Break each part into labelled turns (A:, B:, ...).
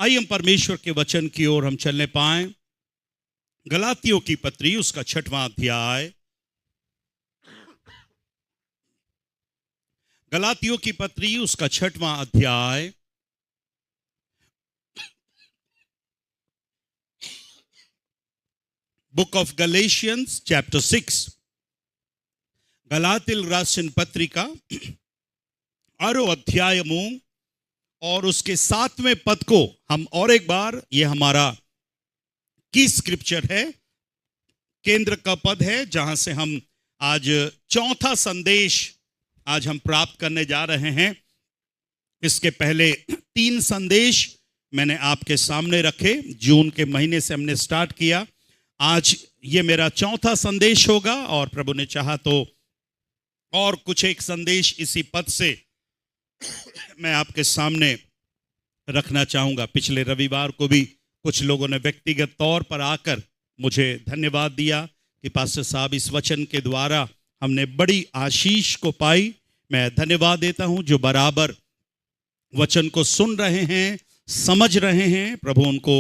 A: आइए हम परमेश्वर के वचन की ओर हम चलने पाएं। गलातियों की पत्री उसका 6वां अध्याय। गलातियों की पत्री उसका 6वां अध्याय। Book of Galatians chapter 6। गलातिल राసిన పత్రిక 6 अध्यायము और उसके 7वें पद को हम और एक बार, ये हमारा की स्क्रिप्चर है, केंद्र का पद है, जहां से हम आज चौथा संदेश आज हम प्राप्त करने जा रहे हैं। इसके पहले 3 संदेश मैंने आपके सामने रखे। जून के महीने से हमने स्टार्ट किया। आज ये मेरा चौथा संदेश होगा और प्रभु ने चाहा तो और कुछ एक संदेश इसी पद से मैं आपके सामने रखना चाहूंगा। पिछले रविवार को भी कुछ लोगों ने व्यक्तिगत तौर पर आकर मुझे धन्यवाद दिया कि पास्टर साहब इस वचन के द्वारा हमने बड़ी आशीष को पाई। मैं धन्यवाद देता हूं जो बराबर वचन को सुन रहे हैं, समझ रहे हैं। प्रभु उनको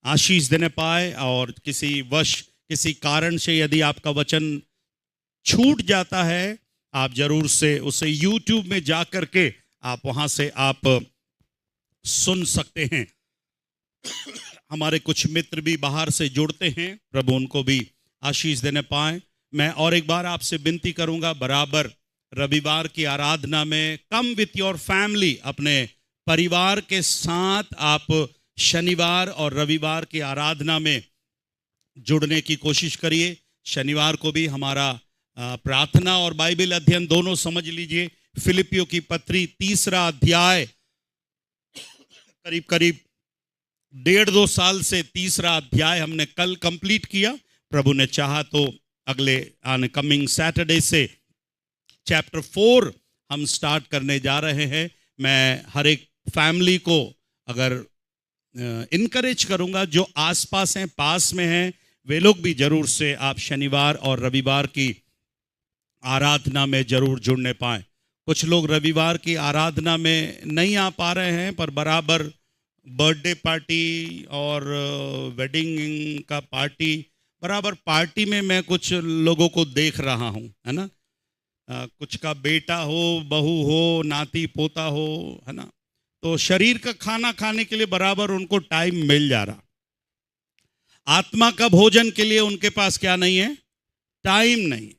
A: आशीष देने पाए। और किसी कारण से यदि आपका वचन छूट जाता है, आप जरूर से उसे YouTube में जा करके आप वहां से आप सुन सकते हैं। हमारे कुछ मित्र भी बाहर से जुड़ते हैं, प्रभु उनको भी आशीष देने पाए। मैं और एक बार आपसे विनती करूंगा, बराबर रविवार की आराधना में कम विथ योर फैमिली, अपने परिवार के साथ आप शनिवार और रविवार की आराधना में जुड़ने की कोशिश करिए। शनिवार को भी हमारा प्रार्थना और बाइबल अध्ययन दोनों समझ लीजिए। फिलिपियों की पत्री 3 अध्याय, करीब 1.5-2 साल से 3 अध्याय हमने कल कंप्लीट किया। प्रभु ने चाहा तो अगले कमिंग सैटरडे से चैप्टर 4 हम स्टार्ट करने जा रहे हैं। मैं हर एक फैमिली को अगर इनकरेज करूंगा, जो आसपास हैं, पास में हैं, वे लोग भी जरूर से आप शनिवार और रविवार की आराधना में जरूर जुड़ने पाएं। कुछ लोग रविवार की आराधना में नहीं आ पा रहे हैं, पर बराबर बर्थडे पार्टी और वेडिंग का पार्टी, बराबर पार्टी में मैं कुछ लोगों को देख रहा हूं, है ना। कुछ का बेटा हो, बहू हो, नाती पोता हो, है ना। तो शरीर का खाना खाने के लिए बराबर उनको टाइम मिल जा रहा। आत्मा का भोजन के लिए उनके पास क्या नहीं है? टाइम नहीं।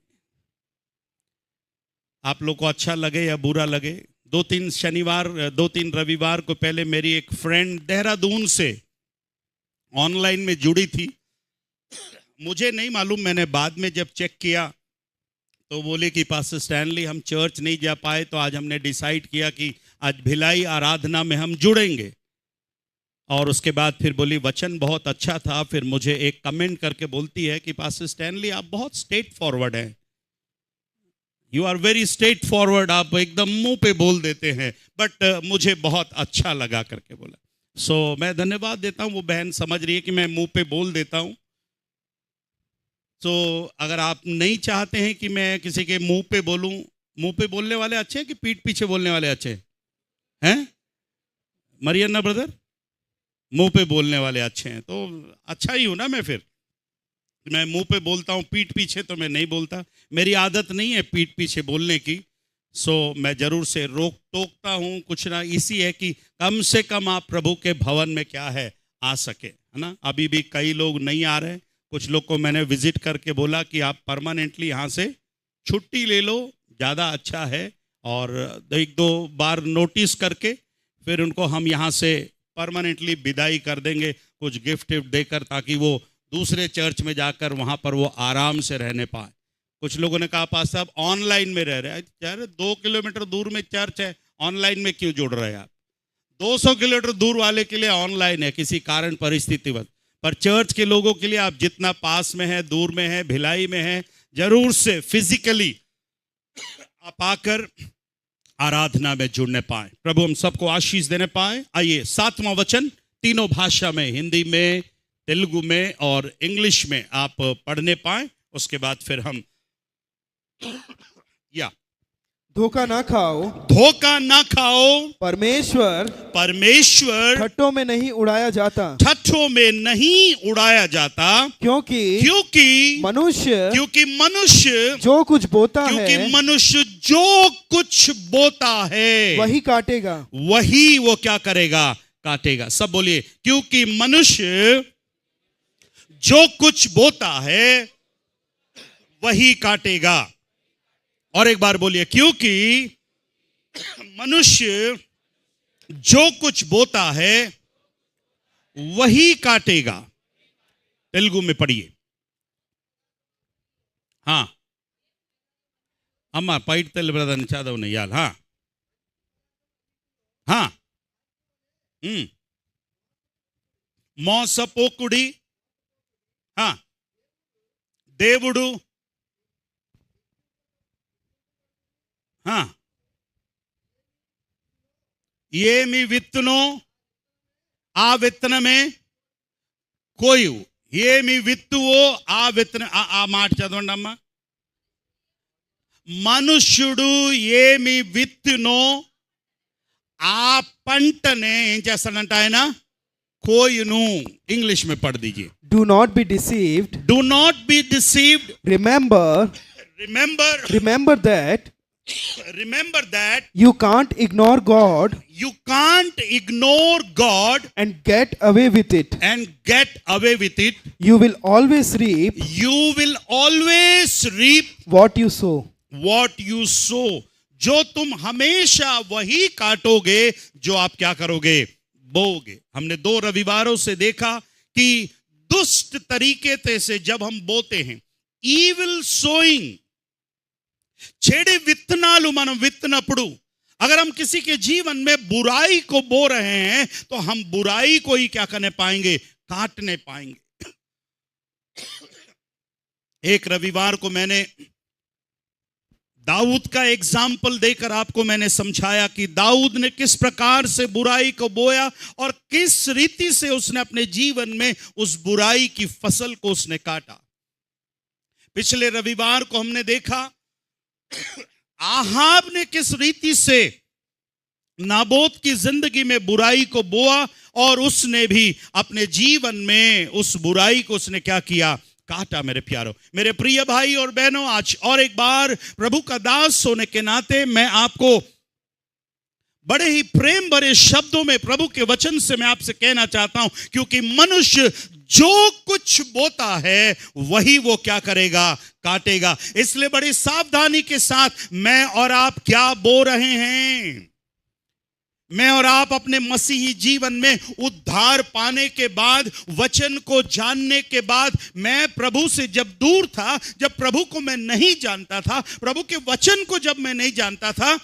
A: आप लोग को अच्छा लगे या बुरा लगे, 2-3 रविवार को पहले मेरी एक फ्रेंड देहरादून से ऑनलाइन में जुड़ी थी। मुझे नहीं मालूम, मैंने बाद में जब चेक किया तो बोले कि पास्टर स्टैनली हम चर्च नहीं जा पाए, तो आज हमने डिसाइड किया कि आज भिलाई आराधना में हम जुड़ेंगे। और उसके बाद फिर बोली वचन बहुत अच्छा था। फिर मुझे एक कमेंट करके बोलती है कि पास्टर स्टैनली आप बहुत स्ट्रेट फॉरवर्ड हैं, you are very straightforward, आप एकदम मुंह पे बोल देते हैं। बट मुझे बहुत अच्छा लगा करके बोला। सो मैं धन्यवाद देता हूं। वो बहन समझ रही है कि मैं मुंह पे बोल देता हूं। तो अगर आप नहीं चाहते हैं कि मैं किसी के मुंह पे बोलूं, मुंह पे बोलने वाले अच्छे हैं कि पीठ पीछे बोलने वाले अच्छे हैं? मरियन्ना ब्रदर, मुंह पे बोलने वाले अच्छे हैं, तो अच्छा ही हूं ना मैं। फिर मैं मुंह पे बोलता हूं, पीठ पीछे तो मैं नहीं बोलता। मेरी आदत नहीं है पीठ पीछे बोलने की। सो मैं जरूर से रोक टोकता हूं कुछ ना, इसी है कि कम से कम आप प्रभु के भवन में क्या है आ सके, है ना। अभी भी कई लोग नहीं आ रहे। कुछ लोग को मैंने विजिट करके बोला कि आप परमानेंटली यहाँ से छुट्टी ले लो, ज़्यादा अच्छा है। और 1-2 बार नोटिस करके फिर उनको हम यहाँ से परमानेंटली विदाई कर देंगे, कुछ गिफ्ट देकर, ताकि वो दूसरे चर्च में जाकर वहाँ पर वो आराम से रहने पाए। कुछ लोगों ने कहा पास साहब ऑनलाइन में रह रहे हैं। यार 2 किलोमीटर दूर में चर्च है, ऑनलाइन में क्यों जुड़ रहे हैं आप? 200 किलोमीटर दूर वाले के लिए ऑनलाइन है किसी कारण परिस्थिति वक्त, पर चर्च के लोगों के लिए आप जितना पास में है, दूर में है, भिलाई में है, जरूर से फिजिकली आप आकर आराधना में जुड़ने पाए। प्रभु हम सबको आशीष देने पाए। आइए 7वां वचन तीनों भाषा में, हिंदी में, तेलुगु में और इंग्लिश में आप पढ़ने पाए। उसके बाद फिर हम
B: धोखा ना खाओ,
A: धोखा ना खाओ।
B: परमेश्वर
A: परमेश्वर
B: ठट्टों में नहीं उड़ाया जाता,
A: ठट्ठों में नहीं उड़ाया जाता,
B: क्योंकि
A: मनुष्य
B: जो कुछ बोता
A: क्योंकि
B: है
A: मनुष्य जो कुछ बोता है
B: वही काटेगा।
A: वही वो क्या करेगा, काटेगा। सब बोलिए, क्योंकि मनुष्य जो कुछ बोता है वही काटेगा। और एक बार बोलिए, क्योंकि मनुष्य जो कुछ बोता है वही काटेगा। तेलुगु में पढ़िए। हाँ अम्मा पैट तेल ब्रदर चादव नहीं यार। हाँ हाँ మోసపోకుడి దేవుడు ఏమి విత్తునో ఆ విత్తనమే కోయు, ఏమి విత్తువో ఆ విత్తన ఆ మాట చదవండి అమ్మా. మనుష్యుడు ఏమి విత్తునో ఆ పంటనే ఏం చేస్తాడంట ఆయన, కోయును. ఇంగ్లీష్ में पढ़ दीजिए.
B: Do not be deceived.
A: Do not be deceived.
B: Remember that you can't ignore God.
A: You can't ignore God
B: and get away with it.
A: You will always reap
B: what you sow.
A: जो तुम हमेशा वही काटोगे जो आप क्या करोगे, बोगे. हमने 2 रविवारों से देखा कि दुष्ट तरीके से जब हम बोते हैं, ఈవిల్ సోయింగ్, చెడు విత్తనాలు మనం విత్తనప్పుడు अगर हम किसी के जीवन में बुराई को बो रहे हैं तो हम बुराई को ही क्या करने पाएंगे, काटने पाएंगे. एक रविवार को मैंने दाऊद का एग्जाम्पल देकर आपको मैंने समझाया कि दाऊद ने किस प्रकार से बुराई को बोया और किस रीति से उसने अपने जीवन में उस बुराई की फसल को उसने काटा. पिछले रविवार को हमने देखा आहाब ने किस रीति से नाबोत की जिंदगी में बुराई को बोआ और उसने भी अपने जीवन में उस बुराई को उसने क्या किया, काटा. मेरे प्यारों, मेरे प्रिय भाई और बहनों, आज और एक बार प्रभु का दास होने के नाते मैं आपको बड़े ही प्रेम भरे शब्दों में प्रभु के वचन से मैं आपसे कहना चाहता हूं, क्योंकि मनुष्य जो कुछ बोता है वही वो क्या करेगा, काटेगा. इसलिए बड़ी सावधानी के साथ मैं और आप क्या बो रहे हैं. मैं और आप अपने मसीही जीवन में उद्धार पाने के बाद, वचन को जानने के बाद, मैं प्रभु से जब दूर था, जब प्रभु को मैं नहीं जानता था, प्रभु के वचन को जब मैं नहीं जानता था,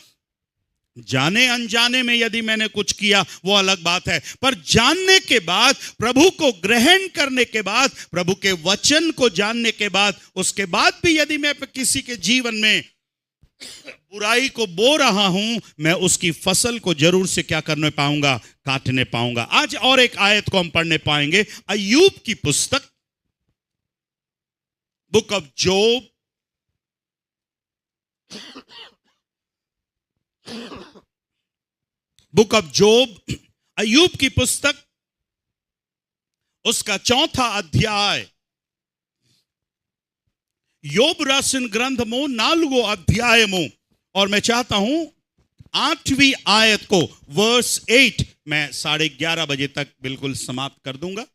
A: जाने अनजाने में यदि मैंने कुछ किया वो अलग बात है, पर जानने के बाद, प्रभु को ग्रहण करने के बाद, प्रभु के वचन को जानने के बाद, उसके बाद भी यदि मैं किसी के जीवन में बुराई को बो रहा हूं, मैं उसकी फसल को जरूर से क्या करने पाऊंगा, काटने पाऊंगा. आज और एक आयत को हम पढ़ने पाएंगे. अय्यूब की पुस्तक, book of Job, book of Job, Ayyub की पुस्तक, उसका 4था अध्याय. యోబు రాసిన గ్రంథము 4వ అధ్యాయము और मैं चाहता हूं 8वीं आयत को, वर्स 8 मैं 11:30 बजे तक बिल्कुल समाप्त कर दूंगा.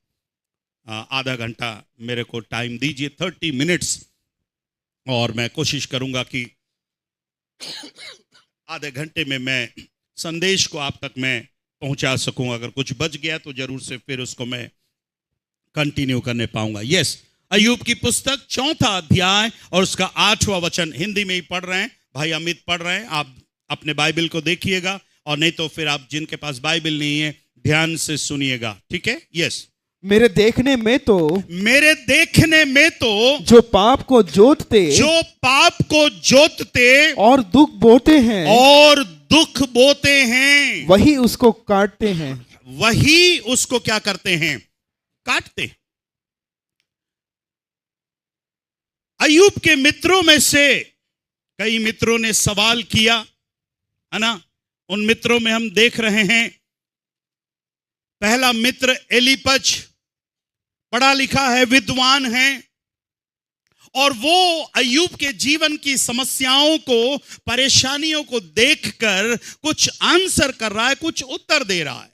A: आधा घंटा मेरे को टाइम दीजिए, 30 मिनट्स, और मैं कोशिश करूंगा कि आधे घंटे में मैं संदेश को आप तक मैं पहुंचा सकूं. अगर कुछ बच गया तो जरूर से फिर उसको मैं कंटिन्यू करने पाऊंगा. यस, अय्यूब की पुस्तक 4था अध्याय और उसका 8वां वचन. हिंदी में ही पढ़ रहे हैं, भाई अमित पढ़ रहे हैं. आप अपने बाइबल को देखिएगा, और नहीं तो फिर आप जिनके पास बाइबल नहीं है ध्यान से सुनिएगा, ठीक है. यस.
B: मेरे देखने में तो जो पाप को जोतते और दुख बोते हैं वही उसको काटते हैं.
A: वही उसको क्या करते हैं, काटते. अय्यूब के मित्रों में से कई मित्रों ने सवाल किया, है ना। उन मित्रों में हम देख रहे हैं, पहला मित्र एलीपज पढ़ा लिखा है, विद्वान है, और वो अय्यूब के जीवन की समस्याओं को, परेशानियों को देखकर कुछ आंसर कर रहा है, कुछ उत्तर दे रहा है।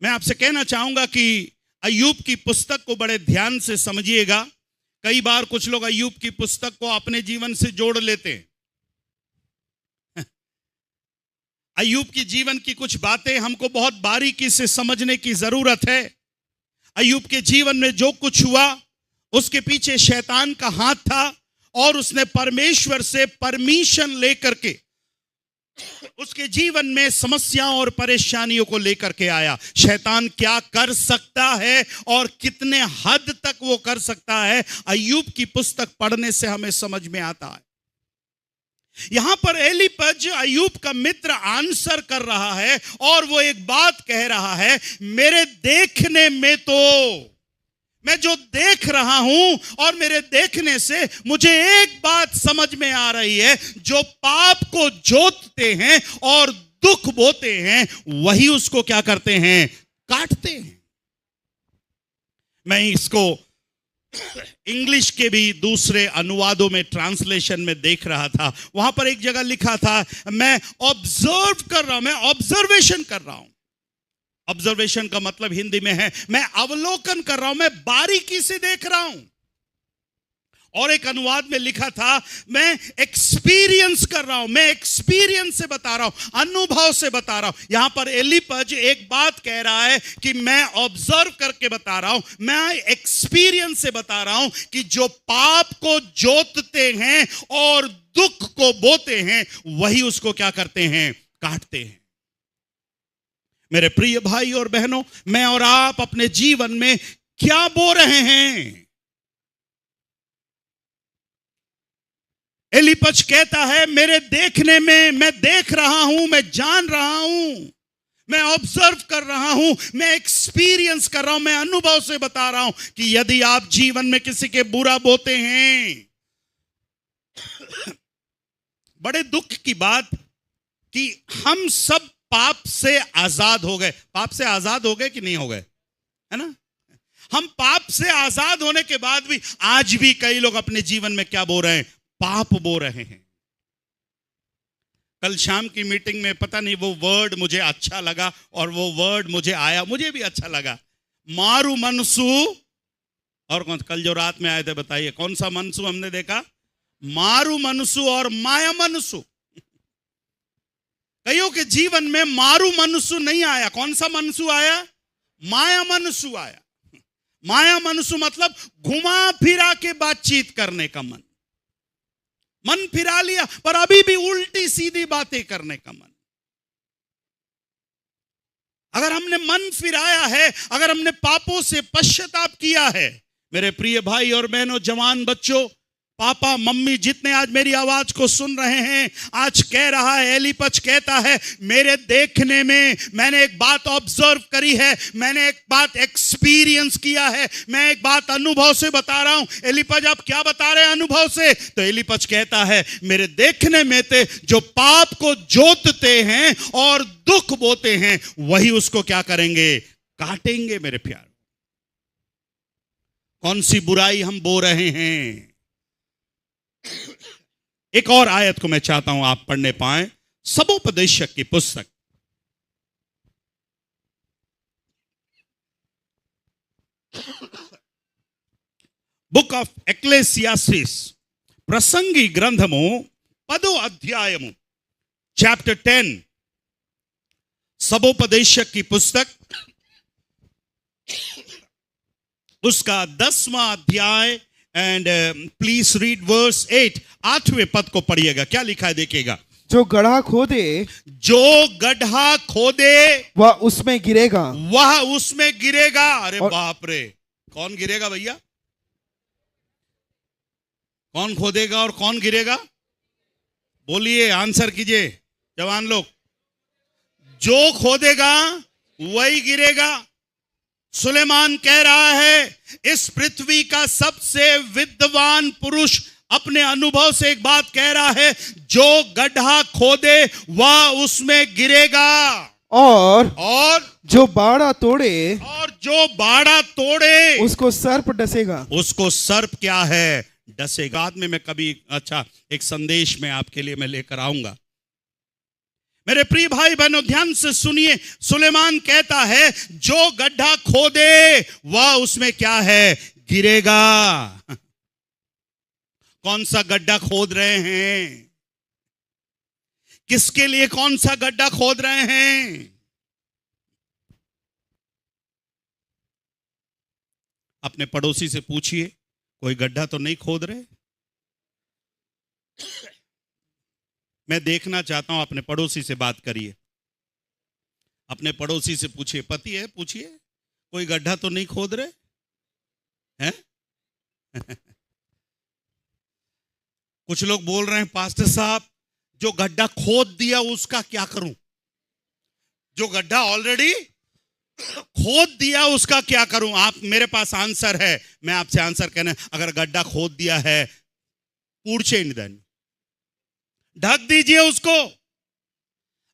A: मैं आपसे कहना चाहूंगा कि अय्यूब की पुस्तक को बड़े ध्यान से समझिएगा। कई बार कुछ लोग अय्यूब की पुस्तक को अपने जीवन से जोड़ लेते हैं। अय्यूब की जीवन की कुछ बातें हमको बहुत बारीकी से समझने की जरूरत है। अय्यूब के जीवन में जो कुछ हुआ, उसके पीछे शैतान का हाथ था, और उसने परमेश्वर से परमिशन लेकर के उसके जीवन में समस्याओं और परेशानियों को लेकर के आया। शैतान क्या कर सकता है और कितने हद तक वो कर सकता है, अय्यूब की पुस्तक पढ़ने से हमें समझ में आता है। यहां पर एलीपज अय्यूब का मित्र आंसर कर रहा है, और वो एक बात कह रहा है, मेरे देखने में तो, मैं जो देख रहा हूं और मेरे देखने से मुझे एक बात समझ में आ रही है, जो पाप को जोतते हैं और दुख बोते हैं, वही उसको क्या करते हैं, काटते हैं। मैं इसको इंग्लिश के भी दूसरे अनुवादों में, ट्रांसलेशन में देख रहा था। वहां पर एक जगह लिखा था, मैं ऑब्जर्व कर रहा हूं, मैं ऑब्जर्वेशन कर रहा हूं। ऑब्जर्वेशन का मतलब हिंदी में है, मैं अवलोकन कर रहा हूं, मैं बारीकी से देख रहा हूं। और एक अनुवाद में लिखा था, मैं एक्सपीरियंस कर रहा हूं, मैं एक्सपीरियंस से बता रहा हूं, अनुभव से बता रहा हूं। यहां पर एलीपज एक बात कह रहा है कि मैं ऑब्जर्व करके बता रहा हूं, मैं एक्सपीरियंस से बता रहा हूं कि जो पाप को जोतते हैं और दुख को बोते हैं, वही उसको क्या करते हैं, काटते हैं। मेरे प्रिय भाई और बहनों, मैं और आप अपने जीवन में क्या बो रहे हैं? एलीपज कहता है, मेरे देखने में, मैं देख रहा हूं, मैं जान रहा हूं, मैं ऑब्जर्व कर रहा हूं, मैं एक्सपीरियंस कर रहा हूं, मैं अनुभव से बता रहा हूं कि यदि आप जीवन में किसी के बुरा बोते हैं, बड़े दुख की बात कि हम सब पाप से आजाद हो गए। पाप से आजाद हो गए कि नहीं हो गए, है ना। हम पाप से आजाद होने के बाद भी आज भी कई लोग अपने जीवन में क्या बो रहे हैं, पाप बो रहे हैं। कल शाम की मीटिंग में पता नहीं वो वर्ड मुझे अच्छा लगा, और वो वर्ड मुझे आया, मुझे भी अच्छा लगा, मारू मनसु। और कौन, कल जो रात में आए थे बताइए कौन सा मनसु हमने देखा, मारू मनसु और माया मनसु। कईयों के जीवन में मारू मनसु नहीं आया, कौन सा मनसु आया, माया मनसु आया। माया मनसु मतलब घुमा फिरा के बातचीत करने का मन, मन फिरा लिया पर अभी भी उल्टी सीधी बातें करने का मन। अगर हमने मन फिराया है, अगर हमने पापों से पश्चाताप किया है, मेरे प्रिय भाई और बहनों, जवान बच्चों, पापा मम्मी जितने आज मेरी आवाज को सुन रहे हैं, आज कह रहा है, एलीपज कहता है, मेरे देखने में मैंने एक बात ऑब्जर्व करी है, मैंने एक बात एक्सपीरियंस किया है, मैं एक बात अनुभव से बता रहा हूं। एलीपज आप क्या बता रहे हैं अनुभव से? तो एलीपज कहता है, मेरे देखने में थे जो पाप को जोतते हैं और दुख बोते हैं, वही उसको क्या करेंगे, काटेंगे। मेरे प्यार, कौन सी बुराई हम बो रहे हैं? एक और आयत को मैं चाहता हूं आप पढ़ने पाएं, सबोपदेशक की पुस्तक, बुक ऑफ एक्लेसियास्टिस, प्रसंगी ग्रंथमु 10 अध्यायमु, चैप्टर 10, सबोपदेशक की पुस्तक, उसका 10वां अध्याय, एंड प्लीज रीड वर्स 8, 8वें पद को पढ़िएगा। क्या लिखा है देखिएगा,
B: जो गड्ढा खोदे,
A: जो गड्ढा खोदे
B: वह उसमें गिरेगा,
A: वह उसमें गिरेगा। अरे बाप रे, कौन गिरेगा भैया? कौन खोदेगा और कौन गिरेगा? बोलिए, आंसर कीजिए जवान लोग। जो खोदेगा वही गिरेगा। सुलेमान कह रहा है, इस पृथ्वी का सबसे विद्वान पुरुष अपने अनुभव से एक बात कह रहा है, जो गड्ढा खोदे वह उसमें गिरेगा, और
B: जो बाड़ा तोड़े
A: जो बाड़ा तोड़े
B: उसको सर्प डसेगा।
A: उसको सर्प क्या है, डसेगा। बाद में मैं कभी एक संदेश में आपके लिए मैं लेकर आऊंगा। मेरे प्रिय भाई बहनों, ध्यान से सुनिए। सुलेमान कहता है जो गड्ढा खोदे वह उसमें क्या है, गिरेगा। कौन सा गड्ढा खोद रहे हैं, किसके लिए कौन सा गड्ढा खोद रहे हैं? अपने पड़ोसी से पूछिए, कोई गड्ढा तो नहीं खोद रहे? मैं देखना चाहता हूं, अपने पड़ोसी से बात करिए, अपने पड़ोसी से पूछिए, पति है पूछिए, कोई गड्ढा तो नहीं खोद रहे हैं? कुछ लोग बोल रहे हैं, पास्टर साहब जो गड्ढा खोद दिया उसका क्या करूं? जो गड्ढा ऑलरेडी खोद दिया उसका क्या करूं? आप, मेरे पास आंसर है, मैं आपसे आंसर कहना, अगर गड्ढा खोद दिया है, पूर्चेंदन ढक दीजिए उसको।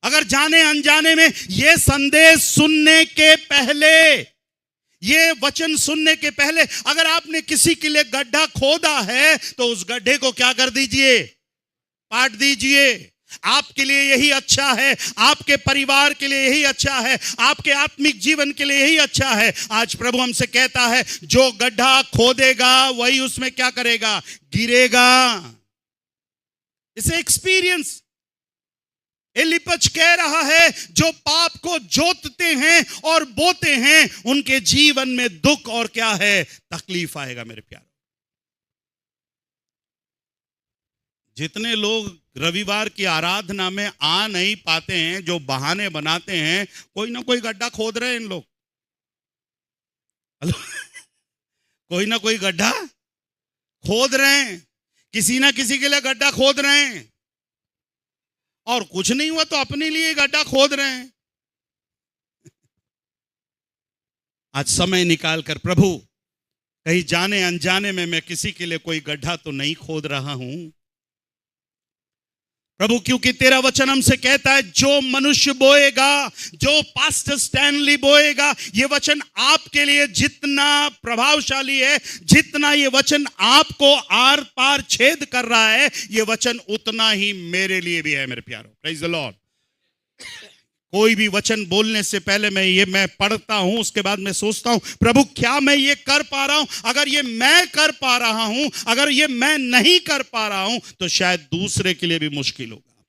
A: अगर जाने अनजाने में ये संदेश सुनने के पहले, ये वचन सुनने के पहले अगर आपने किसी के लिए गड्ढा खोदा है, तो उस गड्ढे को क्या कर दीजिए, पाट दीजिए। आपके लिए यही अच्छा है, आपके परिवार के लिए यही अच्छा है, आपके आत्मिक जीवन के लिए यही अच्छा है। आज प्रभु हमसे कहता है, जो गड्ढा खोदेगा वही उसमें क्या करेगा, गिरेगा। इसे एक्सपीरियंस एलिपज कह रहा है, जो पाप को जोतते हैं और बोते हैं उनके जीवन में दुख और क्या है, तकलीफ आएगा। मेरे प्यारे, जितने लोग रविवार की आराधना में आ नहीं पाते हैं, जो बहाने बनाते हैं, कोई ना कोई गड्ढा खोद रहे हैं इन लोग। कोई ना कोई गड्ढा खोद रहे हैं, किसी ना किसी के लिए गड्ढा खोद रहे हैं, और कुछ नहीं हुआ तो अपने लिए गड्ढा खोद रहे हैं। आज समय निकाल कर प्रभु, कहीं जाने अनजाने में मैं किसी के लिए कोई गड्ढा तो नहीं खोद रहा हूं प्रभु, क्योंकि तेरा वचन हमसे कहता है, जो मनुष्य बोएगा, जो पास्टर स्टैनली बोएगा, ये वचन आपके लिए जितना प्रभावशाली है, जितना ये वचन आपको आर पार छेद कर रहा है, ये वचन उतना ही मेरे लिए भी है। मेरे प्यारों, प्रेज द लॉर्ड। कोई भी वचन बोलने से पहले मैं पढ़ता हूं, उसके बाद मैं सोचता हूं, प्रभु क्या मैं ये कर पा रहा हूं? अगर ये मैं कर पा रहा हूं, अगर ये मैं नहीं कर पा रहा हूं, तो शायद दूसरे के लिए भी मुश्किल होगा।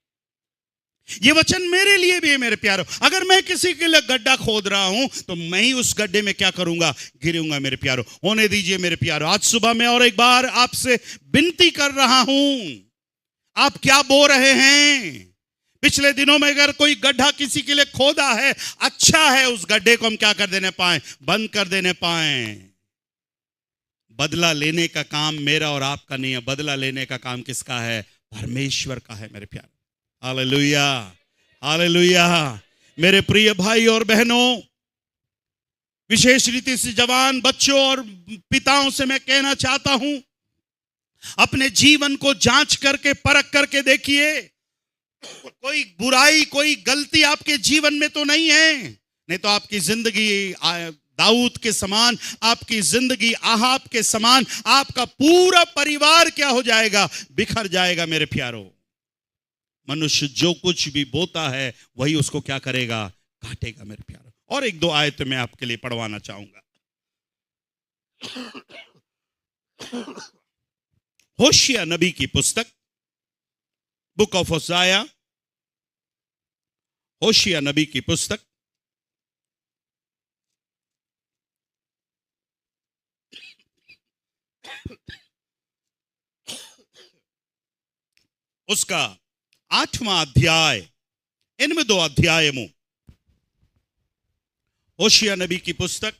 A: ये वचन मेरे लिए भी है। मेरे प्यारों, अगर मैं किसी के लिए गड्ढा खोद रहा हूं, तो मैं ही उस गड्ढे में क्या करूंगा, गिरूंगा। मेरे प्यारों, होने दीजिए। मेरे प्यारों, आज सुबह मैं और एक बार आपसे विनती कर रहा हूं, आप क्या बो रहे हैं? पिछले दिनों में अगर कोई गड्ढा किसी के लिए खोदा है, अच्छा है उस गड्ढे को हम क्या कर देने पाए, बंद कर देने पाए। बदला लेने का काम मेरा और आपका नहीं है, बदला लेने का काम किसका है, परमेश्वर का है। मेरे प्यारे, हालेलुया, हालेलुया। मेरे प्रिय भाई और बहनों, विशेष रीति से जवान बच्चों और पिताओं से मैं कहना चाहता हूं, अपने जीवन को जांच करके परख करके देखिए, कोई बुराई, कोई गलती आपके जीवन में तो नहीं है। नहीं तो आपकी जिंदगी दाऊद के समान, आपकी जिंदगी आहाब के समान, आपका पूरा परिवार क्या हो जाएगा, बिखर जाएगा। मेरे प्यारों, मनुष्य जो कुछ भी बोता है वही उसको क्या करेगा, काटेगा। मेरे प्यारों, और एक दो आयत मैं आपके लिए पढ़वाना चाहूंगा। होशिया नबी की पुस्तक, बुक ऑफ होशाया, होशिया नबी की पुस्तक, उसका 8वां अध्याय, इनमें 2 अध्याय में, होशिया नबी की पुस्तक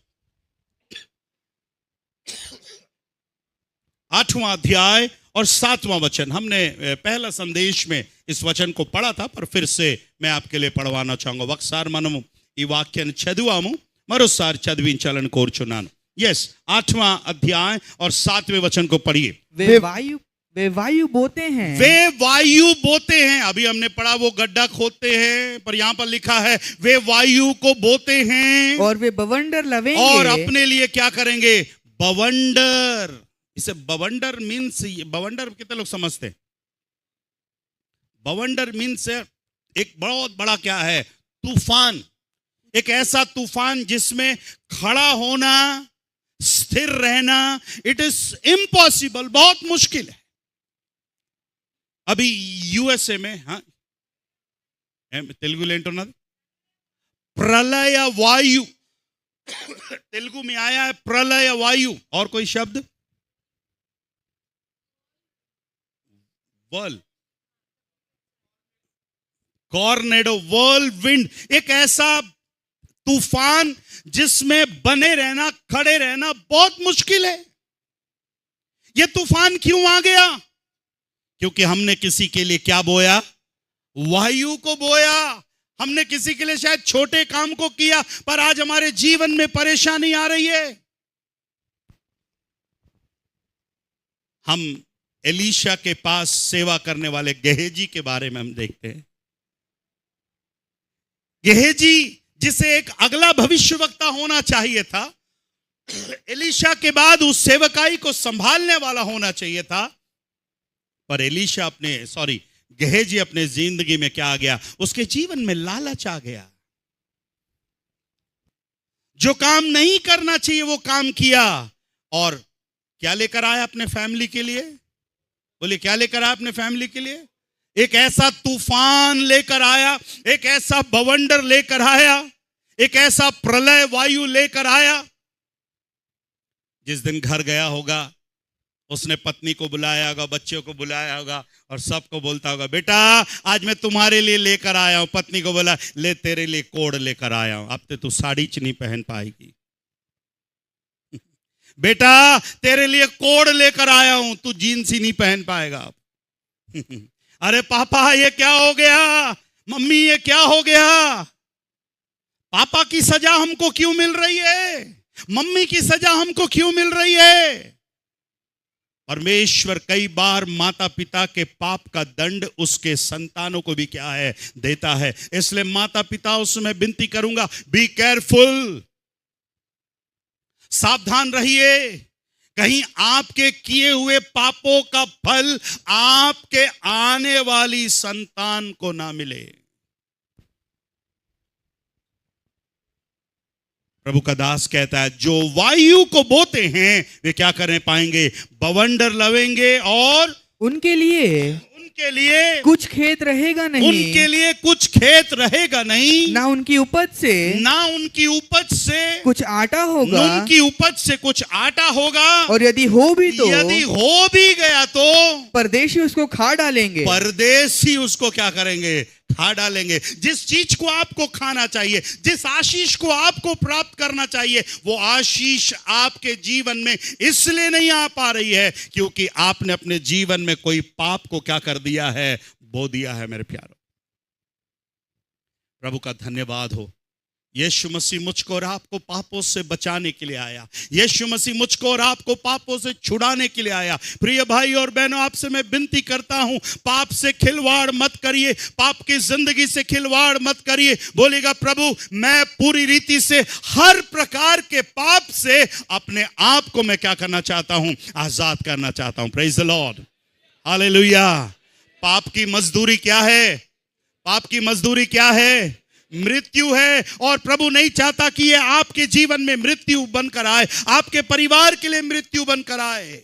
A: 8वां अध्याय और 7वां वचन। हमने पहला संदेश में इस वचन को पढ़ा था, पर फिर से मैं आपके लिए पढ़वाना चाहूंगा। वक्सार मनमु ఈ వాక్యాన్ని చదివాము, మరోసారి చదివించాలని కోరుచున్నాను। यस, 8वां अध्याय और 7वें वचन को पढ़िए।
B: वे वे वायु बोते हैं।
A: वे वायु बोते हैं। अभी हमने पढ़ा वो गड्ढा खोदते हैं, पर यहां पर लिखा है वे वायु को बोते हैं
B: और वे बवंडर लवेंगे।
A: और अपने लिए क्या करेंगे? बवंडर। इसे बवंडर मीन्स, बवंडर कितने लोग समझते हैं? बवंडर मीन्स एक बहुत बड़ा क्या है? तूफान। एक ऐसा तूफान जिसमें खड़ा होना, स्थिर रहना, इट इज इम्पॉसिबल, बहुत मुश्किल है। अभी यूएसए में, हाँ तेलुगु लेंटो ना, प्रलय वायु तेलुगु में आया है प्रलय वायु। और कोई शब्द? Whirl tornado, whirlwind. एक ऐसा तूफान जिसमें बने रहना, खड़े रहना बहुत मुश्किल है। यह तूफान क्यों आ गया? क्योंकि हमने किसी के लिए क्या बोया? वायु को बोया। हमने किसी के लिए शायद छोटे काम को किया, पर आज हमारे जीवन में परेशानी आ रही है। हम एलीशा के पास सेवा करने वाले गेहजी के बारे में हम देखते हैं। गेहजी जिसे एक अगला भविष्यवक्ता होना चाहिए था, एलीशा के बाद उस सेवकाई को संभालने वाला होना चाहिए था, पर एलीशा गेहजी अपने जिंदगी में क्या आ गया? उसके जीवन में लालच आ गया। जो काम नहीं करना चाहिए वो काम किया, और क्या लेकर आया अपने फैमिली के लिए? बोलिए, क्या लेकर आया अपने फैमिली के लिए? एक ऐसा तूफान लेकर आया, एक ऐसा बवंडर लेकर आया, एक ऐसा प्रलय वायु लेकर आया। जिस दिन घर गया होगा, उसने पत्नी को बुलाया होगा, बच्चों को बुलाया होगा, और सबको बोलता होगा, बेटा आज मैं तुम्हारे लिए लेकर आया हूं। पत्नी को बोला, ले तेरे लिए कोड लेकर आया हूं, अब तो तू साड़ी नहीं पहन पाएगी। बेटा तेरे लिए कोड लेकर आया हूं, तू जीन्स ही नहीं पहन पाएगा अब। अरे पापा ये क्या हो गया? मम्मी ये क्या हो गया? पापा की सजा हमको क्यों मिल रही है? मम्मी की सजा हमको क्यों मिल रही है? परमेश्वर कई बार माता पिता के पाप का दंड उसके संतानों को भी क्या है? देता है। इसलिए माता पिता उसमें विनती करूंगा, बी केयरफुल, सावधान रहिए, कहीं आपके किए हुए पापों का फल आपके आने वाली संतान को ना मिले। प्रभु का दास कहता है, जो वायु को बोते हैं वे क्या करने पाएंगे? बवंडर लवेंगे, और
B: उनके लिए कुछ खेत रहेगा नहीं।
A: उनके लिए कुछ खेत रहेगा नहीं,
B: ना उनकी उपज से कुछ आटा होगा।
A: उनकी उपज से कुछ आटा होगा,
B: और यदि हो भी
A: गया तो
B: परदेशी उसको खा डालेंगे।
A: परदेशी उसको क्या करेंगे? खा डालेंगे। जिस चीज को आपको खाना चाहिए, जिस आशीष को आपको प्राप्त करना चाहिए, वो आशीष आपके जीवन में इसलिए नहीं आ पा रही है क्योंकि आपने अपने जीवन में कोई पाप को क्या कर दिया है? बो दिया है। मेरे प्यारों, प्रभु का धन्यवाद हो। यीशु मसीह मुझको और आपको पापों से बचाने के लिए आया। यीशु मसीह मुझको और आपको पापों से छुड़ाने के लिए आया। प्रिय भाई और बहनों, आपसे मैं विनती करता हूं, पाप से खिलवाड़ मत करिए, पाप की जिंदगी से खिलवाड़ मत करिए। बोलेगा, प्रभु मैं पूरी रीति से हर प्रकार के पाप से अपने आप को मैं क्या करना चाहता हूं? आजाद करना चाहता हूं। Praise the Lord, hallelujah. पाप की मजदूरी क्या है? पाप की मजदूरी क्या है? मृत्यु है। और प्रभु नहीं चाहता कि ये आपके जीवन में मृत्यु बनकर आए, आपके परिवार के लिए मृत्यु बनकर आए।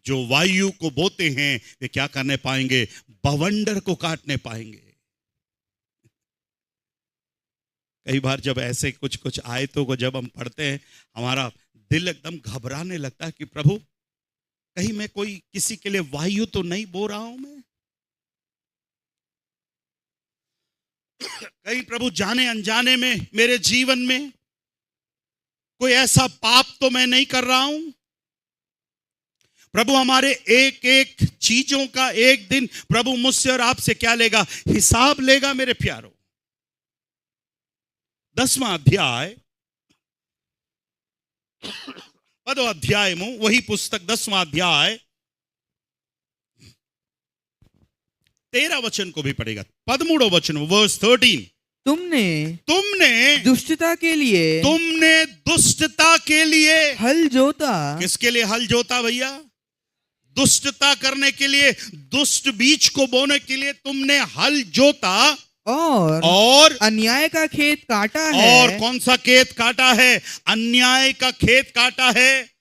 A: जो वायु को बोते हैं वे क्या करने पाएंगे? बवंडर को काटने पाएंगे। कई बार जब ऐसे कुछ आए तो जब हम पढ़ते हैं, हमारा दिल एकदम घबराने लगता है कि प्रभु कहीं मैं कोई किसी के लिए वायु तो नहीं बो रहा हूं मैं? कहीं प्रभु जाने अनजाने में मेरे जीवन में कोई ऐसा पाप तो मैं नहीं कर रहा हूं? प्रभु हमारे एक एक चीजों का एक दिन प्रभु मुझसे और आपसे क्या लेगा? हिसाब लेगा। मेरे प्यारों, 10वां अध्याय, 10वां अध्याय में वही पुस्तक 10वां अध्याय 13 वचन को भी पढ़ेगा। 13 वचन, वर्स 13।
B: तुमने दुष्टता के लिए हल जोता।
A: किसके लिए हल जोता भैया? दुष्टता करने के लिए, दुष्ट बीज को बोने के लिए तुमने हल जोता
B: और अन्याय का खेत काटा है।
A: और कौन सा खेत काटा है? अन्याय का खेत काटा है।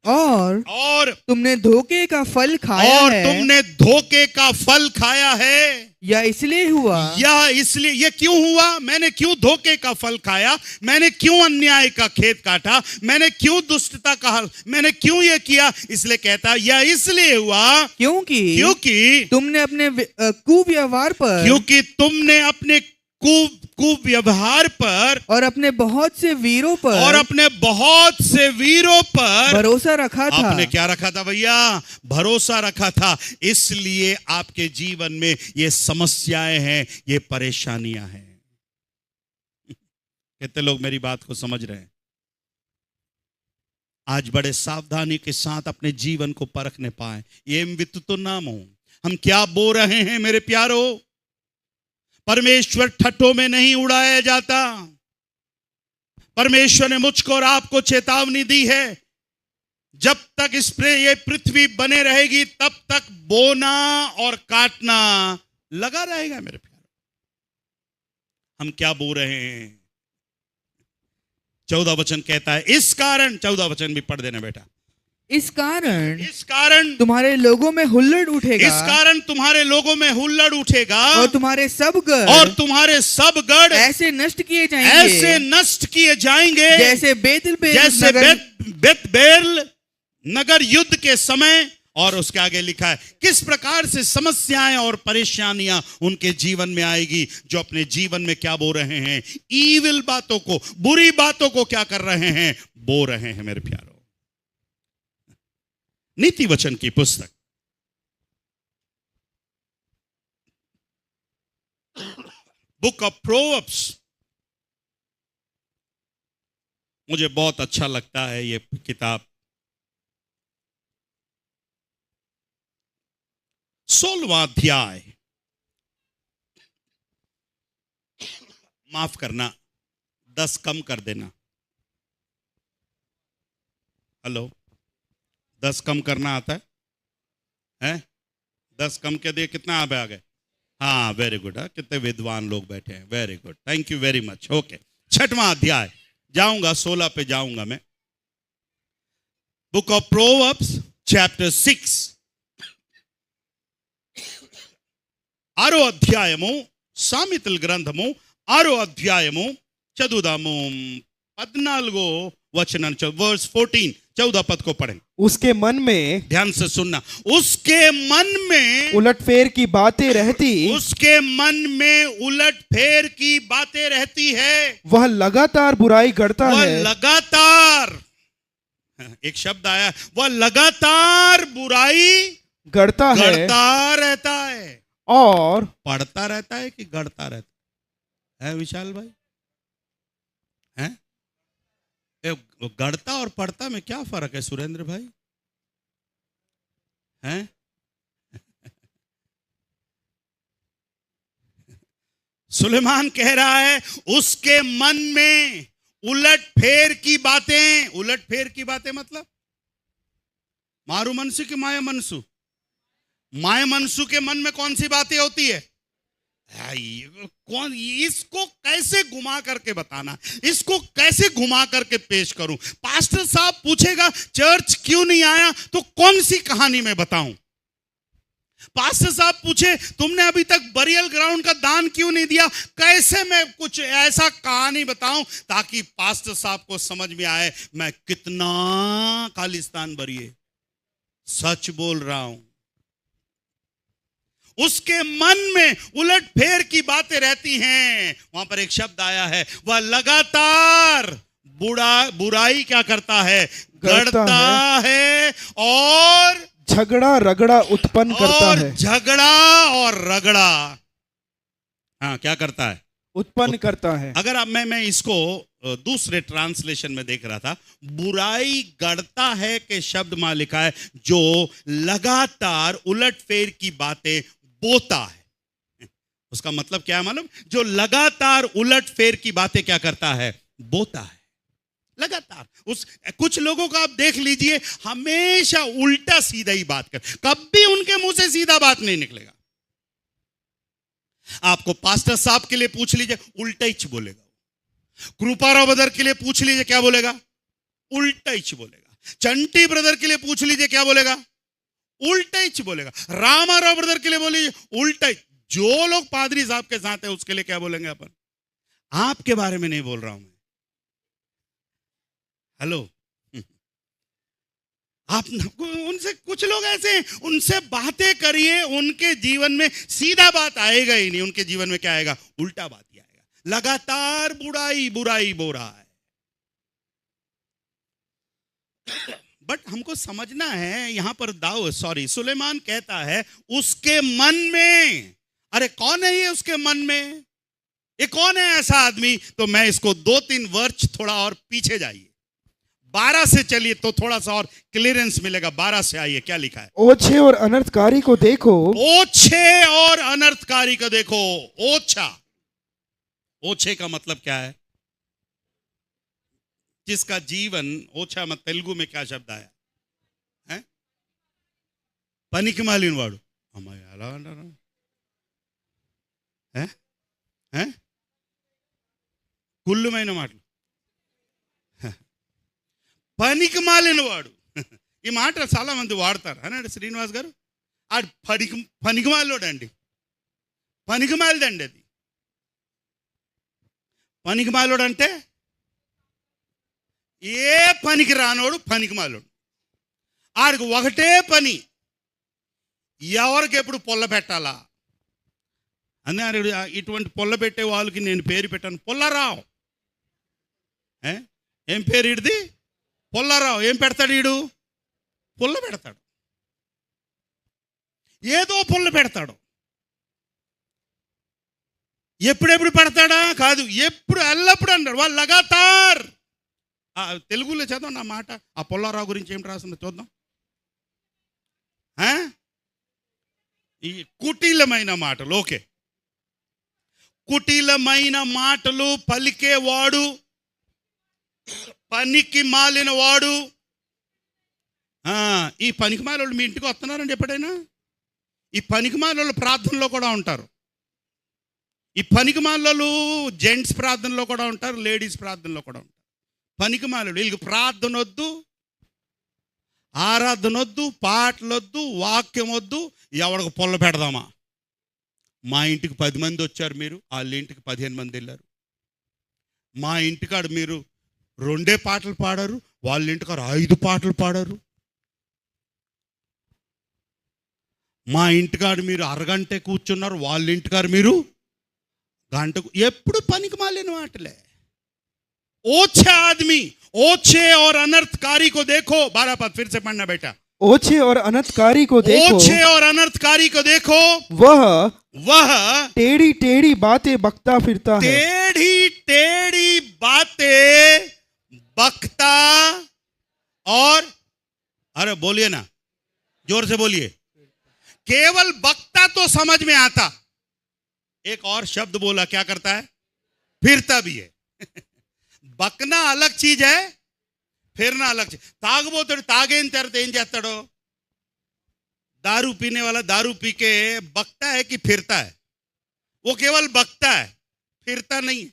B: और तुमने धोखे का फल खाया है।
A: और तुमने धोखे का फल खाया है।
B: या इसलिए हुआ,
A: ये क्यों हुआ? मैंने क्यों धोखे का फल खाया? मैंने क्यों अन्याय का खेत काटा? मैंने क्यों दुष्टता का, मैंने क्यों ये किया? इसलिए कहता यह इसलिए हुआ क्योंकि
B: तुमने अपने कुव्यवहार पर,
A: क्योंकि तुमने अपने कुव्यवहार पर
B: और अपने बहुत से वीरों पर भरोसा रखा था।
A: आपने क्या रखा था भैया? भरोसा रखा था। इसलिए आपके जीवन में ये समस्याएं हैं, ये परेशानियां हैं। कितने लोग मेरी बात को समझ रहे हैं? आज बड़े सावधानी के साथ अपने जीवन को परखने पाए। ये वित्त तो नाम हो, हम क्या बो रहे हैं मेरे प्यारो? परमेश्वर ठट्ठों में नहीं उड़ाया जाता। परमेश्वर ने मुझको और आपको चेतावनी दी है, जब तक ये पृथ्वी बने रहेगी तब तक बोना और काटना लगा रहेगा मेरे प्यारे। हम क्या बो रहे हैं? 14 वचन कहता है, इस कारण, 14 वचन भी पढ़ देना बेटा।
B: इस कारण तुम्हारे लोगों में हुल्लड़ उठेगा।
A: इस कारण तुम्हारे लोगों में हुल्लड़ उठेगा
B: और तुम्हारे सब गढ़
A: ऐसे नष्ट किए जाएंगे
B: जैसे
A: बेतबेल नगर युद्ध के समय। और उसके आगे लिखा है किस प्रकार से समस्याएं और परेशानियां उनके जीवन में आएगी जो अपने जीवन में क्या बो रहे हैं? ईविल बातों को, बुरी बातों को क्या कर रहे हैं? बो रहे हैं मेरे प्यारो। नीति वचन की पुस्तक बुक ऑफ प्रोवर्ब्स, मुझे बहुत अच्छा लगता है ये किताब। 16वां अध्याय, माफ करना 10 कम कर देना। हेलो, 10 कम करना आता है? 10 कम के दिए कितना आप आ गए? हाँ, वेरी गुड। कितने विद्वान लोग बैठे हैं, very good, thank you very much. Okay, 6वां अध्याय जाऊंगा, 16 पे जाऊंगा मैं। बुक ऑफ प्रोवर्ब्स चैप्टर 6 ఆరో అధ్యాయము, సామెతల గ్రంథము 6వ అధ్యాయము చదువుదాము। 14 वचन, वर्स 14, 14 पद को पढ़ें।
C: उसके मन में,
A: ध्यान से सुनना, उसके मन में
C: उलटफेर की बातें रहती,
A: उसके मन में उलटफेर की बातें रहती है।
C: वह लगातार बुराई गढ़ता है।
A: वह लगातार, एक शब्द आया, वह लगातार बुराई
C: गढ़ता
A: रहता है।
C: और
A: पढ़ता रहता है कि गढ़ता रहता है विशाल भाई? है गढ़ता और पढ़ता में क्या फर्क है सुरेंद्र भाई? हैं? सुलेमान कह रहा है उसके मन में उलटफेर की बातें। उलटफेर की बातें मतलब मारू मनसु की माया मनसु? माया मनसु के मन में कौन सी बातें होती है? कौन, इसको कैसे घुमा करके बताना, इसको कैसे घुमा करके पेश करूं? पास्टर साहब पूछेगा चर्च क्यों नहीं आया, तो कौन सी कहानी में बताऊं? पास्टर साहब पूछे तुमने अभी तक बरियल ग्राउंड का दान क्यों नहीं दिया, कैसे मैं कुछ ऐसा कहानी बताऊं ताकि पास्टर साहब को समझ में आए मैं कितना खालिस्तान बरिए सच बोल रहा हूं। उसके मन में उलटफेर की बातें रहती हैं। वहां पर एक शब्द आया है, वह लगातार बुराई क्या करता है? गढ़ता है और
C: झगड़ा रगड़ा उत्पन्न करता है।
A: झगड़ा और रगड़ा, हाँ, क्या करता है?
C: उत्पन्न करता है।
A: अगर अब मैं इसको दूसरे ट्रांसलेशन में देख रहा था, बुराई गढ़ता है के शब्द में लिखा है जो लगातार उलटफेर की बातें बोता है। उसका मतलब क्या है मालूम? जो लगातार उलट फेर की बातें क्या करता है? बोता है लगातार। उस कुछ लोगों को आप देख लीजिए, हमेशा उल्टा सीधा ही बात कर, कभी उनके मुंह से सीधा बात नहीं निकलेगा। आपको पास्टर साहब के लिए पूछ लीजिए, उल्टा ही बोलेगा। कृपाराव ब्रदर के लिए पूछ लीजिए, क्या बोलेगा? उल्टा ही बोलेगा। चंटी ब्रदर के लिए पूछ लीजिए, क्या बोलेगा? उल्टा ही बोलेगा। रामाराव ब्रदर के लिए बोलिए, उल्टा ही। जो लोग पादरी साहब के साथ है उसके लिए क्या बोलेंगे अपन? आपके बारे में नहीं बोल रहा हूं मैं। हेलो, आप उनसे, कुछ लोग ऐसे हैं, उनसे बातें करिए, उनके जीवन में सीधा बात आएगा ही नहीं, उनके जीवन में क्या आएगा? उल्टा बात ही आएगा। लगातार बुराई बुराई बो रहा है। बट हमको समझना है, यहां पर सुलेमान कहता है उसके मन में। अरे कौन है ये उसके मन में? ये कौन है ऐसा आदमी? तो मैं इसको 2-3 वर्ष थोड़ा और पीछे जाइए, 12 से चलिए तो थोड़ा सा और क्लियरेंस मिलेगा। 12 से आइए, क्या लिखा है?
C: ओछे और अनर्थकारी को देखो।
A: ओछे और अनर्थकारी को देखो। ओछा, ओछे का मतलब क्या है? जिसका जीवन ओछा, मत तेलुगु में क्या शब्द आया है? पनिकिमालिन वाडु। अम्माय अला अंटारा है? हैं? కుళ్ళుమైన మాటలు, పనికిమాలిన వాడు. ఈ మాట చాలా మంది వాడతారు అన్నాడు శ్రీనివాస్ గారు. ఆ పనికిమాలోడండి, పనికిమాలిదండి అది. పనికిమాలోడు అంటే ఏ పనికి రానోడు పనికిమాలోడు. ఆడికి ఒకటే పని, ఎవరికి ఎప్పుడు పొల్ల పెట్టాలా అన్నాడు. ఇటువంటి పొల్ల పెట్టే వాళ్ళకి నేను పేరు పెట్టాను, పొల్లరావు. ఏం పేరు ఇడిది? పొల్లరావు. ఏం పెడతాడు ఈడు? పుల్ల పెడతాడు, ఏదో పుల్ల పెడతాడు. ఎప్పుడెప్పుడు పెడతాడా? కాదు, ఎప్పుడు ఎల్లప్పుడు అన్నాడు. వాళ్ళు లగాతార్. తెలుగులో చదవం నా మాట. ఆ పుల్లారావు గురించి ఏమిటి రాసిందో చూద్దాం. ఈ కుటిలమైన మాటలు, ఓకే, కుటిలమైన మాటలు పలికేవాడు, పనికి మాలిన వాడు. ఈ పనికి మాలోళ్ళు మీ ఇంటికి వస్తున్నారండి ఎప్పుడైనా? ఈ పనికి మాలోళ్ళు ప్రార్థనలో కూడా ఉంటారు. ఈ పనికి మాలోళ్ళు జెంట్స్ ప్రార్థనలో కూడా ఉంటారు, లేడీస్ ప్రార్థనలో కూడా ఉంటారు. పనికి మాలోళ్ళు, వీళ్ళకి ప్రార్థన వద్దు, ఆరాధన వద్దు, పాటలు వద్దు, వాక్యం వద్దు, ఎవరికి పొల్ల పెడదామా? మా ఇంటికి 10 మంది వచ్చారు, మీరు వాళ్ళ ఇంటికి 15 మంది వెళ్ళారు. మా ఇంటికాడ మీరు 2 పాటలు పాడారు, వాళ్ళ ఇంటికాడ 5 పాటలు పాడారు. మా ఇంటికాడ మీరు అరగంటే కూర్చున్నారు, వాళ్ళ ఇంటికాడ మీరు గంటకు. ఎప్పుడు పనికి మాలిన మాటలే. ओछे आदमी, ओछे और अनर्थकारी को देखो। 12 पद फिर से पढ़ना बेटा।
C: ओछे और अनर्थकारी को देखो,
A: ओछे और अनर्थकारी को देखो,
C: वह टेढ़ी टेढ़ी बातें बकता फिरता है।
A: टेढ़ी टेढ़ी बातें बकता और, अरे बोलिए ना, जोर से बोलिए। केवल बकता तो समझ में आता, एक और शब्द बोला, क्या करता है? फिरता भी है। బక్నా अलग चीज है, फिरना अलग चीज। తాగుబోతుడు తాగేన తర్వాత ఏం చేస్తాడో? दारू पीने वाला दारू पी के बकता है कि फिरता है? वो केवल बकता है, फिरता नहीं।